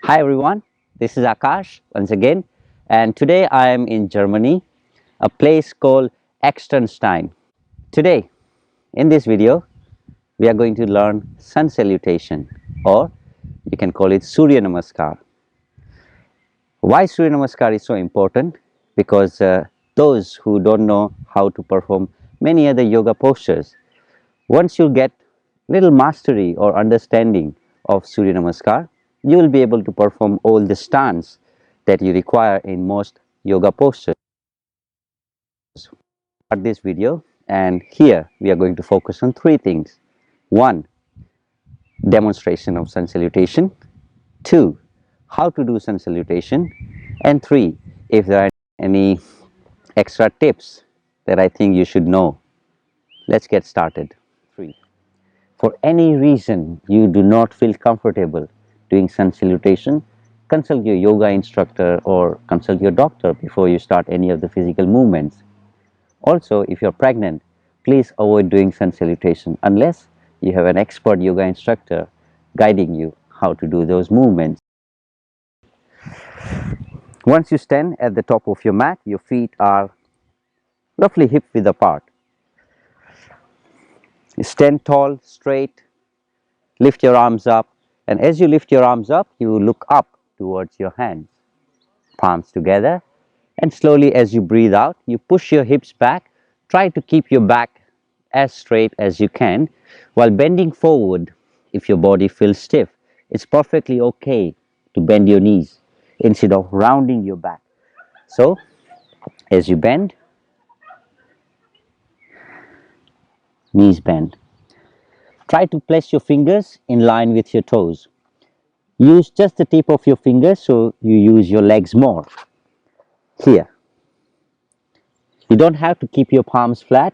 Hi everyone, this is Akash once again, and today I am in Germany, a place called Externstein. Today, in this video, we are going to learn Sun Salutation, or you can call it Surya Namaskar. Why Surya Namaskar is so important? Because those who don't know how to perform many other yoga postures, once you get little mastery or understanding of Surya Namaskar, you will be able to perform all the stance that you require in most yoga postures. Start this video, and here we are going to focus on three things. One, demonstration of Sun Salutation. Two, how to do Sun Salutation. And three, if there are any extra tips that I think you should know. Let's get started. Three. For any reason you do not feel comfortable doing Sun Salutation, consult your yoga instructor or consult your doctor before you start any of the physical movements. Also, if you're pregnant, please avoid doing Sun Salutation unless you have an expert yoga instructor guiding you how to do those movements. Once you stand at the top of your mat, your feet are roughly hip width apart. Stand tall, straight, lift your arms up, and as you lift your arms up, you look up towards your hands, palms together, and slowly as you breathe out, you push your hips back. Try to keep your back as straight as you can while bending forward. If your body feels stiff, it's perfectly okay to bend your knees instead of rounding your back. So as you bend, knees bend. Try to place your fingers in line with your toes. Use just the tip of your fingers so you use your legs more. Here, you don't have to keep your palms flat,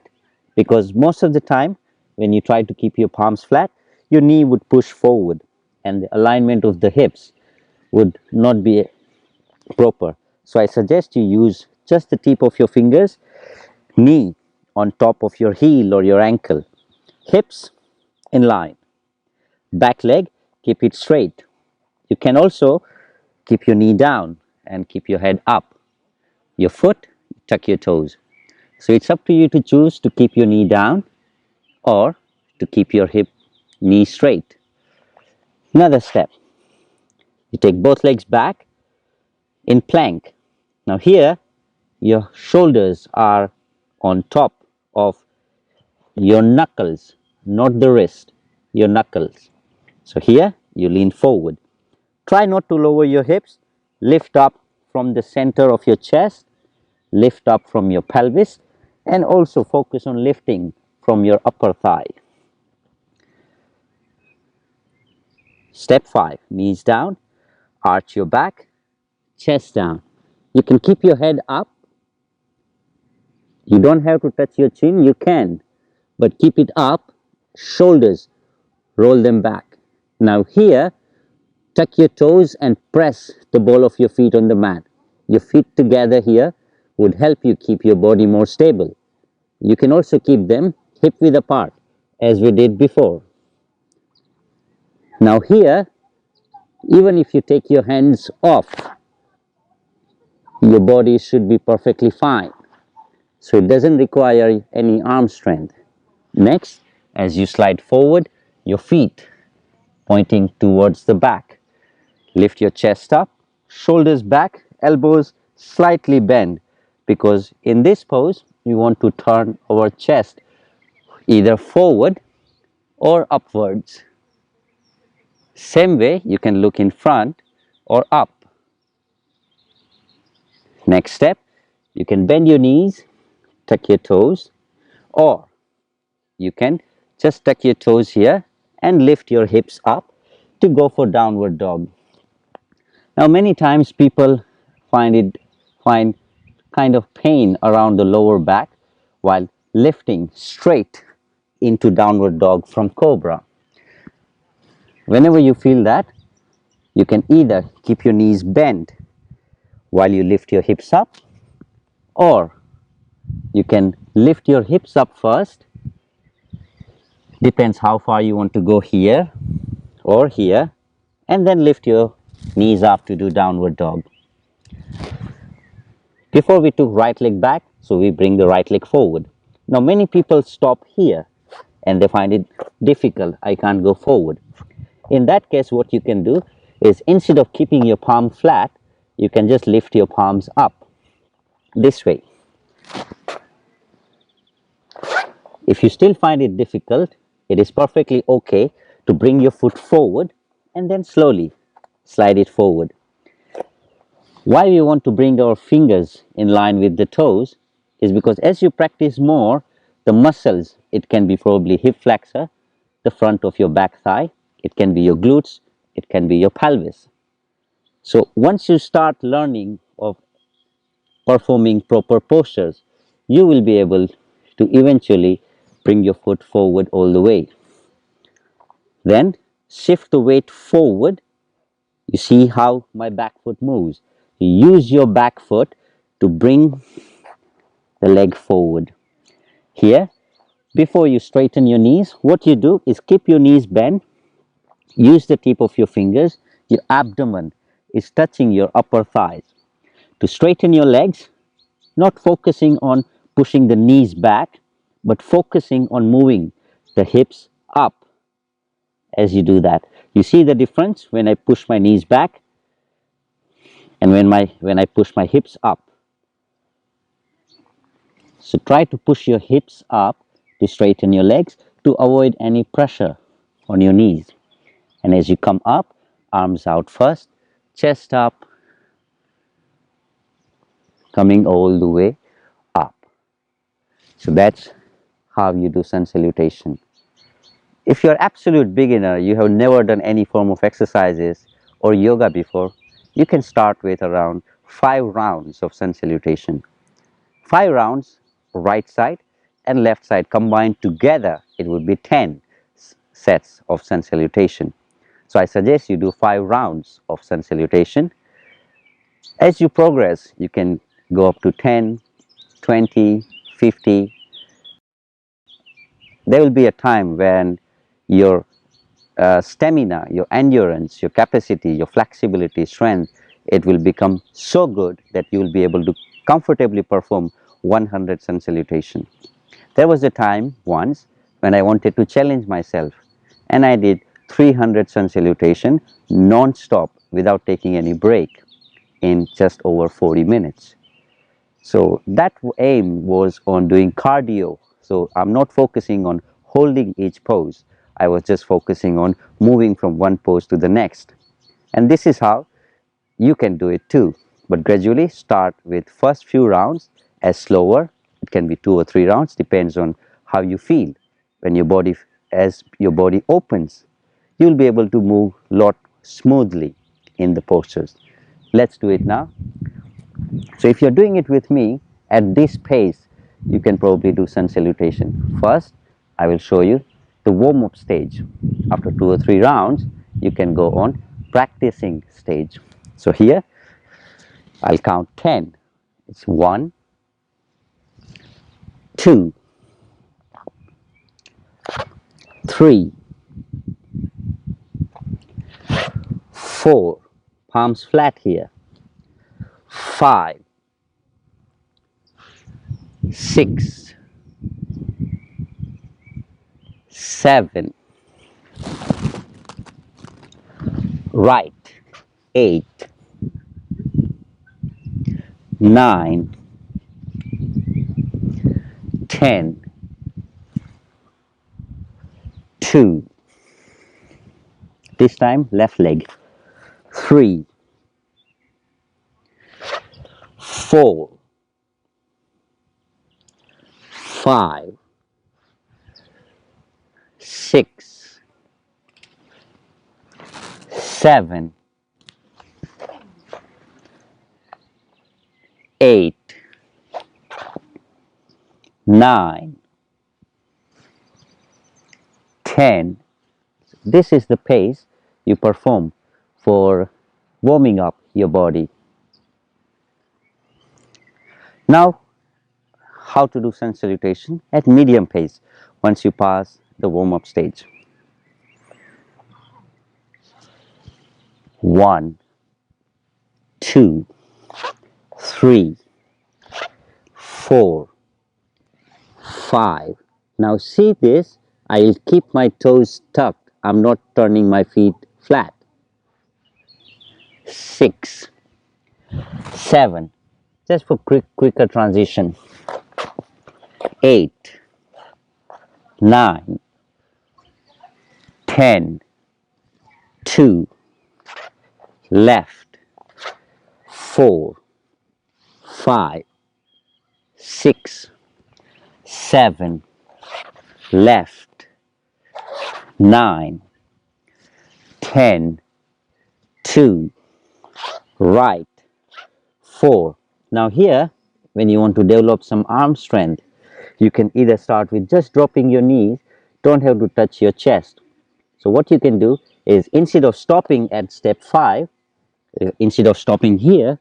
because most of the time when you try to keep your palms flat, your knee would push forward and the alignment of the hips would not be proper. So I suggest you use just the tip of your fingers, knee on top of your heel or your ankle, hips in line, back leg, keep it straight. You can also keep your knee down and keep your head up. Your foot, tuck your toes. So it's up to you to choose to keep your knee down or to keep your knee straight. Another step. You take both legs back in plank. Now here, your shoulders are on top of your knuckles, not the wrist, your knuckles. So here, you lean forward. Try not to lower your hips. Lift up from the center of your chest, lift up from your pelvis, and also focus on lifting from your upper thigh. Step 5, knees down, arch your back, chest down. You can keep your head up. You don't have to touch your chin, you can, but keep it up, shoulders, roll them back. Now here, tuck your toes and press the ball of your feet on the mat. Your feet together here would help you keep your body more stable. You can also keep them hip width apart as we did before. Now here, even if you take your hands off, your body should be perfectly fine. So it doesn't require any arm strength. Next, as you slide forward, your feet pointing towards the back. Lift your chest up, shoulders back, elbows slightly bend, because in this pose, we want to turn our chest either forward or upwards. Same way, you can look in front or up. Next step, you can bend your knees, tuck your toes, or you can just tuck your toes here and lift your hips up to go for downward dog. Now many times people find kind of pain around the lower back while lifting straight into downward dog from cobra. Whenever you feel that, you can either keep your knees bent while you lift your hips up, or you can lift your hips up first. Depends how far you want to go, here or here, and then lift your Knees up to do downward dog. Before we took right leg back, so we bring the right leg forward. Now many people stop here and they find it difficult. I can't go forward. In that case, what you can do is instead of keeping your palm flat, you can just lift your palms up this way. If you still find it difficult, it is perfectly okay to bring your foot forward and then slowly slide it forward. Why we want to bring our fingers in line with the toes is because as you practice more, the muscles, it can be probably hip flexor, the front of your back thigh, it can be your glutes, it can be your pelvis. So once you start learning of performing proper postures, you will be able to eventually bring your foot forward all the way. Then shift the weight forward. You see how my back foot moves. You use your back foot to bring the leg forward. Here, before you straighten your knees, what you do is keep your knees bent. Use the tip of your fingers. Your abdomen is touching your upper thighs. To straighten your legs, not focusing on pushing the knees back, but focusing on moving the hips up as you do that. You see the difference when I push my knees back and when I push my hips up. So try to push your hips up to straighten your legs to avoid any pressure on your knees. And as you come up, arms out first, chest up, coming all the way up. So that's how you do sun salutation. If you're absolute beginner, you have never done any form of exercises or yoga before, you can start with around 5 rounds of sun salutation. 5 rounds, right side and left side combined together, it would be 10 sets of sun salutation. So I suggest you do 5 rounds of sun salutation. As you progress, you can go up to 10, 20, 50. There will be a time when your stamina, your endurance, your capacity, your flexibility, strength, it will become so good that you will be able to comfortably perform 100 sun salutation. There was a time once when I wanted to challenge myself and I did 300 sun salutation non-stop without taking any break in just over 40 minutes. So that aim was on doing cardio. So I'm not focusing on holding each pose. I was just focusing on moving from one pose to the next. And this is how you can do it too. But gradually start with first few rounds as slower. It can be 2 or 3 rounds, depends on how you feel. When your body, as your body opens, you'll be able to move a lot smoothly in the postures. Let's do it now. So if you're doing it with me at this pace, you can probably do sun salutation. First, I will show you the warm-up stage. After 2 or 3 rounds, you can go on practicing stage. So here, I'll count 10. It's 1, 2, 3, 4, palms flat here, 5, 6, 7, right, 8, 9, 10, 2, this time left leg, 3, 4, 5, 6, 7, 8, 9, 10. This is the pace you perform for warming up your body. Now, how to do sun salutation at medium pace once you pass the warm-up stage. 1, 2, 3, 4, 5. Now see this, I'll keep my toes tucked. I'm not turning my feet flat. 6, 7, just for quicker transition. 8, 9, 10, 2, left, 4, 5, 6, 7, left, 9, 10, 2, right, 4. Now here, when you want to develop some arm strength, you can either start with just dropping your knees, don't have to touch your chest. So what you can do is, instead of stopping at step 5, instead of stopping here,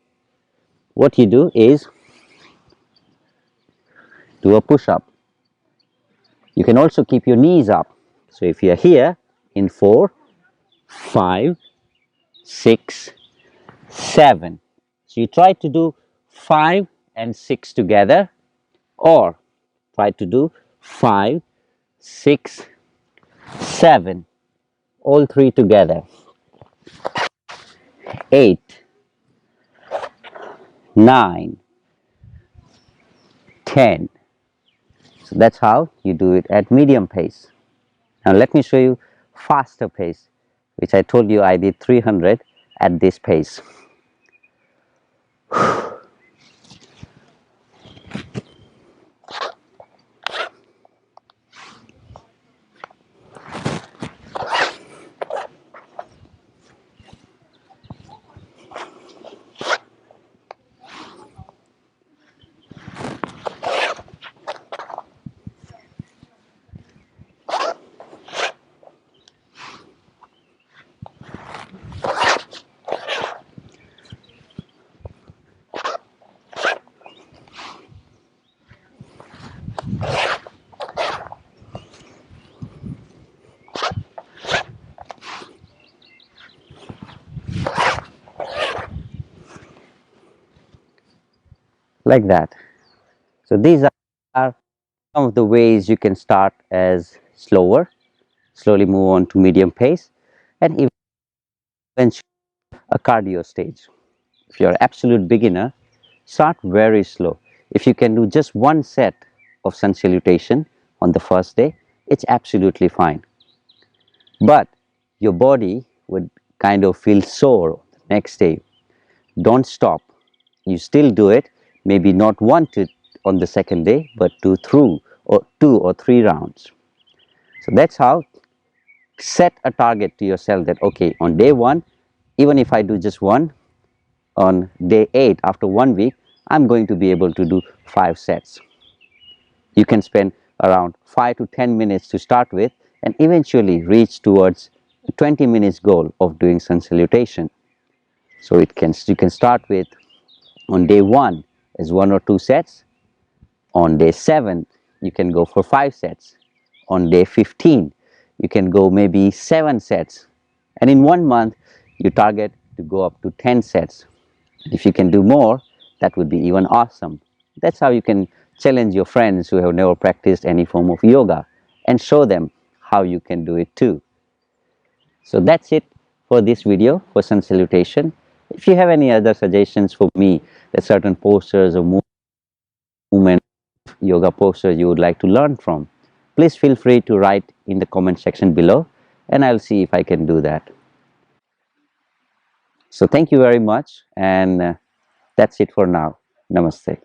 what you do is do a push-up. You can also keep your knees up. So if you're here in 4, 5, 6, 7. So you try to do 5 and 6 together, or try to do 5, 6, 7, all three together. 8, 9, 10. So that's how you do it at medium pace. Now let me show you faster pace, which I told you I did 300 at this pace. Like that. So these are some of the ways you can start as slower, slowly move on to medium pace, and eventually a cardio stage. If you're an absolute beginner, start very slow. If you can do just one set of sun salutation on the first day, it's absolutely fine. But your body would kind of feel sore the next day. Don't stop. You still do it, maybe not one to on the second day, but two or three rounds. So that's how. Set a target to yourself that, okay, on day 1, even if I do just one, on day 8, after 1 week, I'm going to be able to do 5 sets. You can spend around 5 to 10 minutes to start with, and eventually reach towards the 20 minutes goal of doing sun salutation. So you can start with, on day 1 is 1 or 2 sets. On day 7, you can go for 5 sets. On day 15, you can go maybe 7 sets. And in 1 month, you target to go up to 10 sets. If you can do more, that would be even awesome. That's how you can challenge your friends who have never practiced any form of yoga and show them how you can do it too. So that's it for this video for sun salutation. If you have any other suggestions for me, that certain postures or movement yoga postures you would like to learn from, please feel free to write in the comment section below, and I'll see if I can do that. So thank you very much, and that's it for now. Namaste.